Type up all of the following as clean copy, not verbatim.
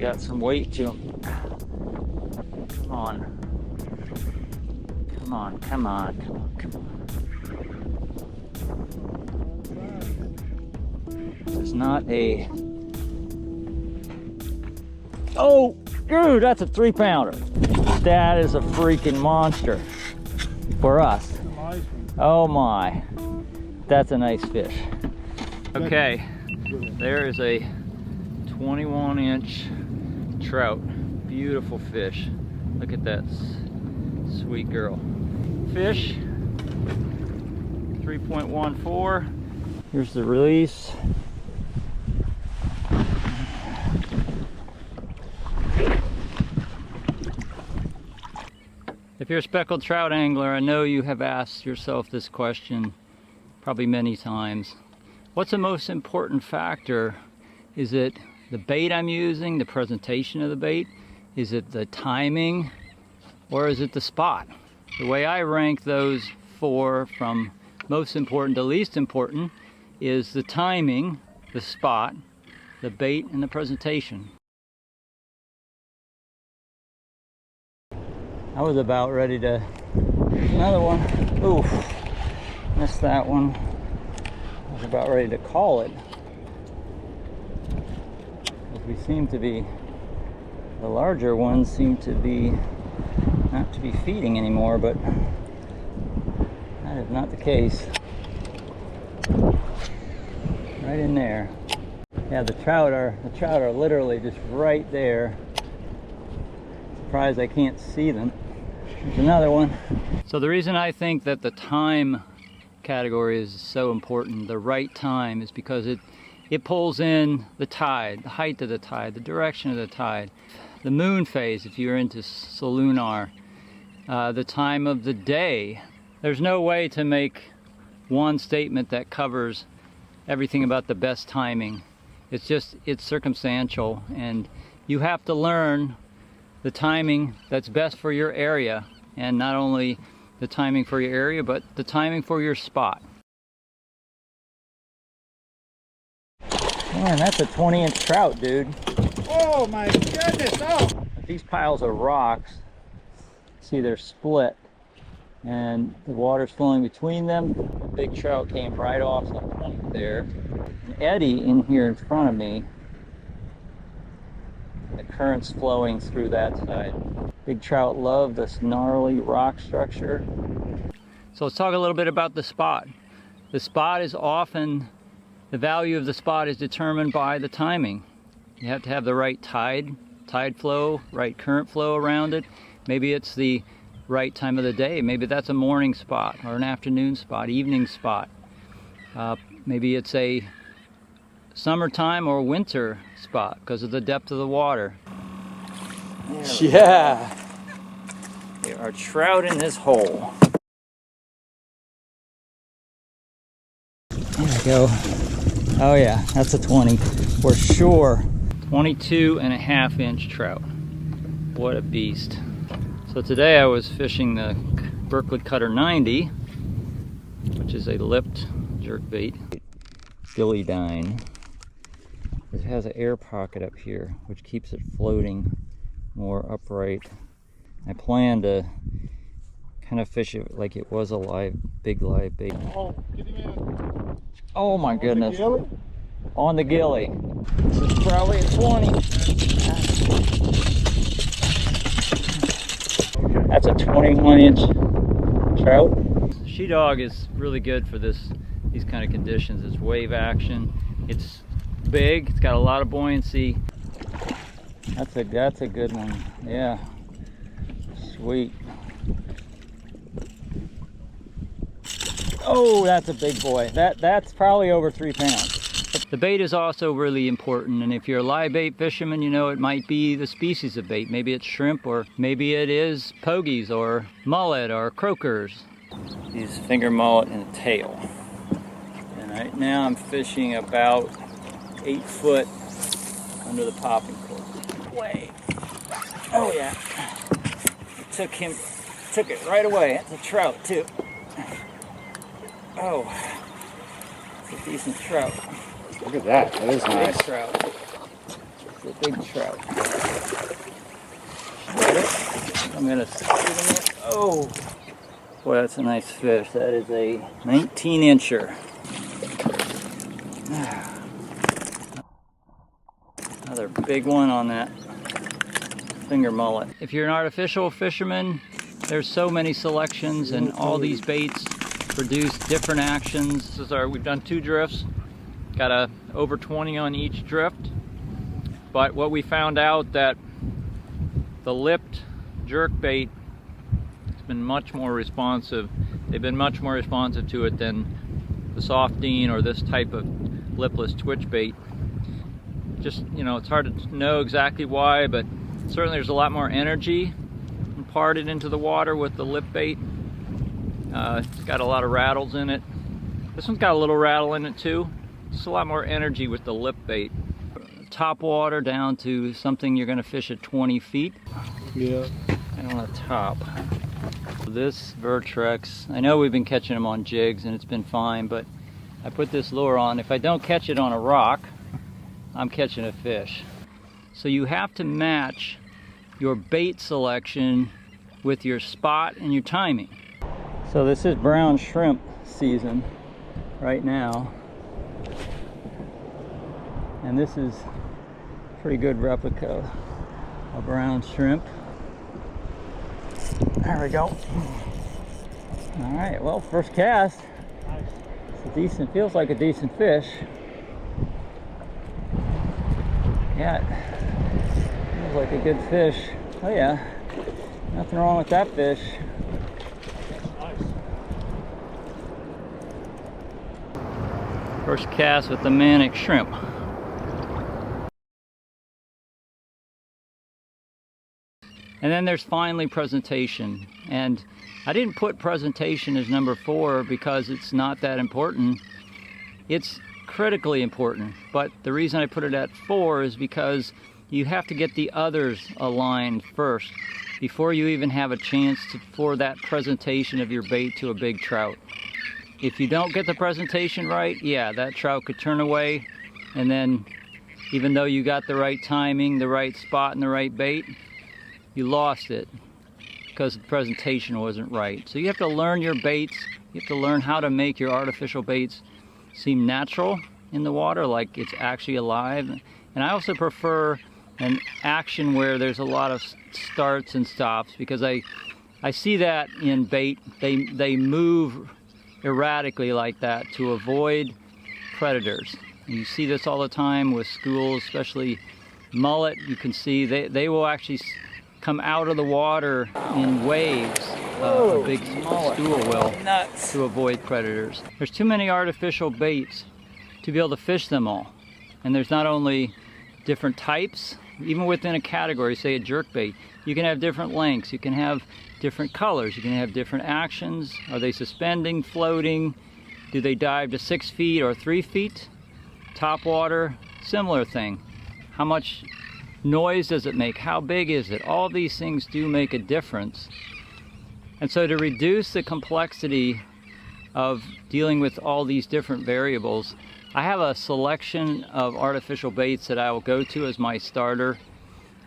got some weight to him. Come on. Come on, come on, come on, come on. This is not a... Oh, dude, that's a 3-pounder. That is a freaking monster for us. Oh my, that's a nice fish. Okay, there is a 21-inch trout. Beautiful fish. Look at that sweet girl. Fish, 3.14. Here's the release. If you're a speckled trout angler, I know you have asked yourself this question probably many times. What's the most important factor? Is it the bait I'm using, the presentation of the bait? Is it the timing, or is it the spot? The way I rank those four from most important to least important is the timing, the spot, the bait, and the presentation. I was about ready to, there's another one. Ooh, missed that one. I was about ready to call it. As we seem to be, the larger ones seem to be, not to be feeding anymore, but that is not the case. Right in there. Yeah, the trout are literally just right there. Surprised I can't see them. There's another one. So the reason I think that the time category is so important, the right time, is because it pulls in the tide, the height of the tide, the direction of the tide, the moon phase if you're into solunar, the time of the day. There's no way to make one statement that covers everything about the best timing. It's circumstantial, and you have to learn the timing that's best for your area, and not only the timing for your area, but the timing for your spot. Man, that's a 20-inch trout, dude. Oh my goodness! Oh! These piles of rocks, see, they're split, and the water's flowing between them. The big trout came right off the point there. An eddy in here in front of me. The current's flowing through that side. Big trout love this gnarly rock structure. So let's talk a little bit about the spot. The spot is often, the value of the spot is determined by the timing. You have to have the right tide flow, right current flow around it. Maybe it's the right time of the day. Maybe that's a morning spot or an afternoon spot, evening spot. Maybe it's a summertime or winter spot because of the depth of the water. Yeah, there are trout in this hole. There we go. Oh yeah, that's a 20 for sure. 22.5-inch trout. What a beast. So today I was fishing the Berkeley Cutter 90, which is a lipped jerkbait. Gilly-dine. It has an air pocket up here, which keeps it floating more upright. I plan to kind of fish it like it was a big live bait. Oh, get him in. Oh my goodness. The On the gilly. This is probably a 20. That's a 21-inch trout. She-dog is really good for these kind of conditions. It's wave action. It's big. It's got a lot of buoyancy. That's a good one. Yeah. Sweet. Oh, that's a big boy. That's probably over 3 pounds. The bait is also really important, and if you're a live bait fisherman, you know it might be the species of bait. Maybe it's shrimp, or maybe it is pogies or mullet or croakers. These finger mullet and a tail. And right now I'm fishing about 8 foot under the popping cork. Way. Oh yeah. Took it right away. That's a trout too. Oh, it's a decent trout. Look at that. That is nice. Big trout. the big trout. Got it. I'm gonna stick it in there. Oh, boy, that's a nice fish. That is a 19-incher. Another big one on that finger mullet. If you're an artificial fisherman, there's so many selections, and all these baits produce different actions. We've done 2 drifts, got over 20 on each drift. But what we found out that the lipped jerk bait has been much more responsive. They've been much more responsive to it than the softeen or this type of lipless twitch bait. Just, you know, it's hard to know exactly why, but certainly there's a lot more energy imparted into the water with the lip bait. It's got a lot of rattles in it. This one's got a little rattle in it too. Just a lot more energy with the lip bait. Top water down to something you're going to fish at 20 feet. Yeah. And on the top. This Vertrex, I know we've been catching them on jigs and it's been fine, but I put this lure on. If I don't catch it on a rock, I'm catching a fish. So you have to match your bait selection with your spot and your timing. So this is brown shrimp season right now. And this is a pretty good replica of brown shrimp. There we go. All right, well, first cast. It's a decent, feels like a decent fish. Yeah, it feels like a good fish. Oh yeah, nothing wrong with that fish. First cast with the manic shrimp. And then there's finally presentation. And I didn't put presentation as number 4 because it's not that important. It's critically important, but the reason I put it at 4 is because you have to get the others aligned first before you even have a chance for that presentation of your bait to a big trout. If you don't get the presentation right, yeah, that trout could turn away, and then even though you got the right timing, the right spot, and the right bait, you lost it because the presentation wasn't right. So you have to learn your baits. You have to learn how to make your artificial baits seem natural in the water, like it's actually alive. And I also prefer an action where there's a lot of starts and stops, because I see that in bait. They move erratically like that to avoid predators. And you see this all the time with schools, especially mullet. You can see they will actually come out of the water in waves. A big school will, to avoid predators. There's too many artificial baits to be able to fish them all. And there's not only different types, even within a category, say a jerkbait, you can have different lengths, you can have different colors, you can have different actions. Are they suspending, floating? Do they dive to 6 feet or 3 feet? Top water, similar thing. How much noise does it make? How big is it? All these things do make a difference. And so to reduce the complexity of dealing with all these different variables, I have a selection of artificial baits that I will go to as my starter.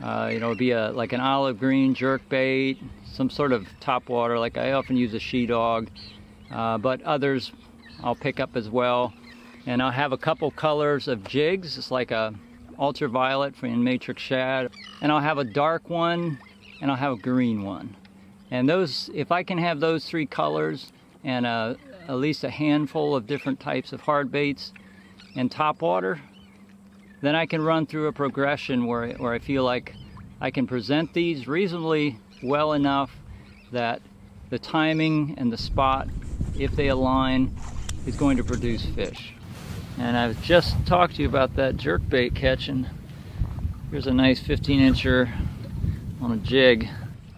It'd be like an olive green jerk bait, some sort of top water, like I often use a she-dog, but others I'll pick up as well. And I'll have a couple colors of jigs. It's like a ultraviolet from matrix shad, and I'll have a dark one, and I'll have a green one. And those, if I can have those 3 colors and at least a handful of different types of hard baits and top water, then I can run through a progression where I feel like I can present these reasonably well enough that the timing and the spot, if they align, is going to produce fish. And I've just talked to you about that jerkbait catch, and here's a nice 15-incher on a jig.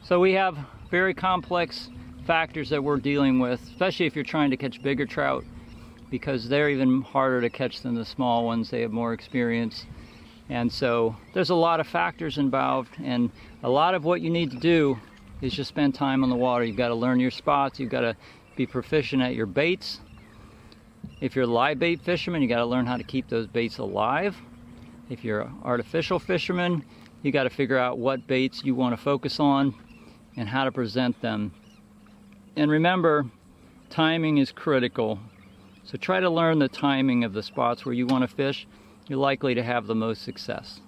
So we have very complex factors that we're dealing with, especially if you're trying to catch bigger trout, because they're even harder to catch than the small ones. They have more experience. And so there's a lot of factors involved, and a lot of what you need to do is just spend time on the water. You've got to learn your spots. You've got to be proficient at your baits. If you're a live bait fisherman, you got to learn how to keep those baits alive. If you're an artificial fisherman, you got to figure out what baits you want to focus on and how to present them. And remember, timing is critical. So try to learn the timing of the spots where you want to fish. You're likely to have the most success.